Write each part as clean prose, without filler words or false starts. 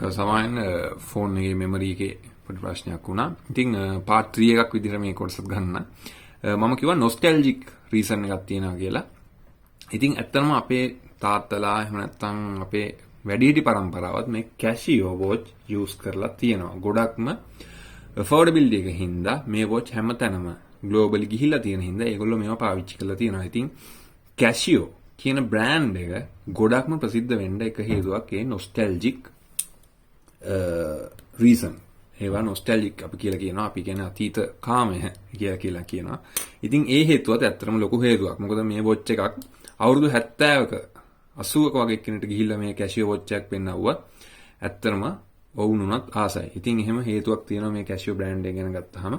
සමාවෙන්න ෆෝන් එකේ මෙමරි එකේ පොඩි ප්‍රශ්නයක් වුණා. ඉතින් පාර්ට් 3 එකක් විදිහට මේ කොටසත් ගන්න. මම කිව්වා නොස්ටැල්ජික් රීසන් එකක් තියෙනවා කියලා. ඉතින් ඇත්තටම අපේ තාත්තලා එහෙම නැත්නම් අපේ වැඩිහිටි පරම්පරාවත් මේ කැසියෝ වොච් යූස් කරලා තියෙනවා. ගොඩක්ම affordability එක හින්දා මේ වොච් හැමතැනම ග්ලෝබලි ගිහිල්ලා තියෙන හින්දා ඒගොල්ලෝ මේවා පාවිච්චි කරලා තියෙනවා. ඉතින් කැසියෝ කියන බ්‍රෑන්ඩ් එක ගොඩක්ම ප්‍රසිද්ධ වෙන්න එක හේතුවක් ඒ නොස්ටැල්ජික් රීසන්. ඒවා නොස්ටැල්ජික් අපි කියලා කියනවා. අපි කියන්නේ අතීත කාමය කියලා කියනවා. ඉතින් ඒ හේතුවත් ඇත්තටම ලොකු හේතුවක්. මොකද මේ වොච් එකක් අවුරුදු 70ක 80ක වගේ කෙනෙක්ට ගිහිල්ලා මේ කැසියෝ වොච් එකක් පෙන්නවුවා. ඇත්තටම වුණ උනත් ආසයි. ඉතින් එහෙම හේතුවක් තියෙනවා මේ කැසියෝ බ්‍රෑන්ඩ් එක ගැන ගත්තාම.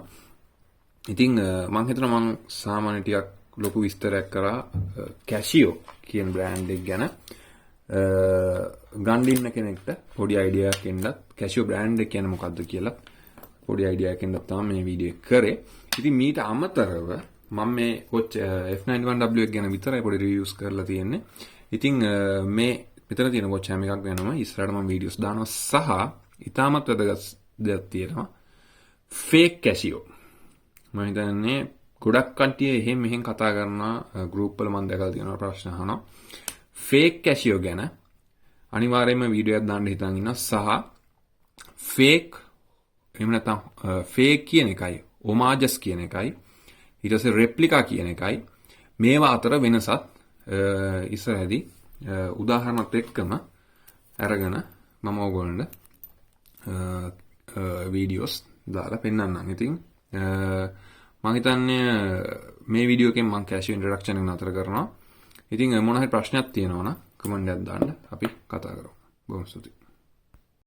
ඉතින් මම හිතනවා මම සාමාන්‍ය ටිකක් ලොකු විස්තරයක් කරා කැසියෝ කියන බ්‍රෑන්ඩ් එක ගැන. ගන්න කෙනෙක්ට පොඩි අයිඩියා එකක් එන්නත් කැසියෝ බ්‍රෑන්ඩ් එක කියන්නේ මොකක්ද කියලා පොඩි අයිඩියා එකක් එන්නත් තමයි මේ වීඩියෝ එක කරේ. ඉතින් මීට අමතරව මම මේ watch F91W එක ගැන විතරයි පොඩි රිවිව්ස් කරලා තියෙන්නේ. ඉතින් මේ මෙතන තියෙන watch හැම එකක් ගැනම ඉස්සරහට මම වීඩියෝස් දානවා සහ ඉතාමත් වැදගත් දෙයක් තියෙනවා. fake Casio. මම හිතන්නේ ගොඩක් කට්ටිය එහෙම මෙහෙන් කතා කරනවා group වල මම දැකලා තියෙනවා ප්‍රශ්න අහනවා. fake Casio ගැන අනිවාර්යයෙන්ම වීඩියෝ එකක් දාන්න හිතන් ඉන්නවා සහ fake එහෙම නැත්නම් fake කියන එකයි homages කියන එකයි ඊට පස්සේ replica කියන එකයි මේවා අතර වෙනසත් ඉස්සරහදී උදාහරණත් එක්කම අරගෙන මම ඕගොල්ලන්ට වීඩියෝස් දාලා පෙන්නන්නම්. ඉතින් මම හිතන්නේ මේ වීඩියෝ එකෙන් මම කැෂියෝ ඉන්ට්‍රොඩක්ෂන් එක නතර කරනවා. ඉතින් මොන හරි ප්‍රශ්නයක් තියෙනවා නම් කමෙන්ට් එකක් දාන්න අපි කතා කරමු. බොහොම ස්තුතියි.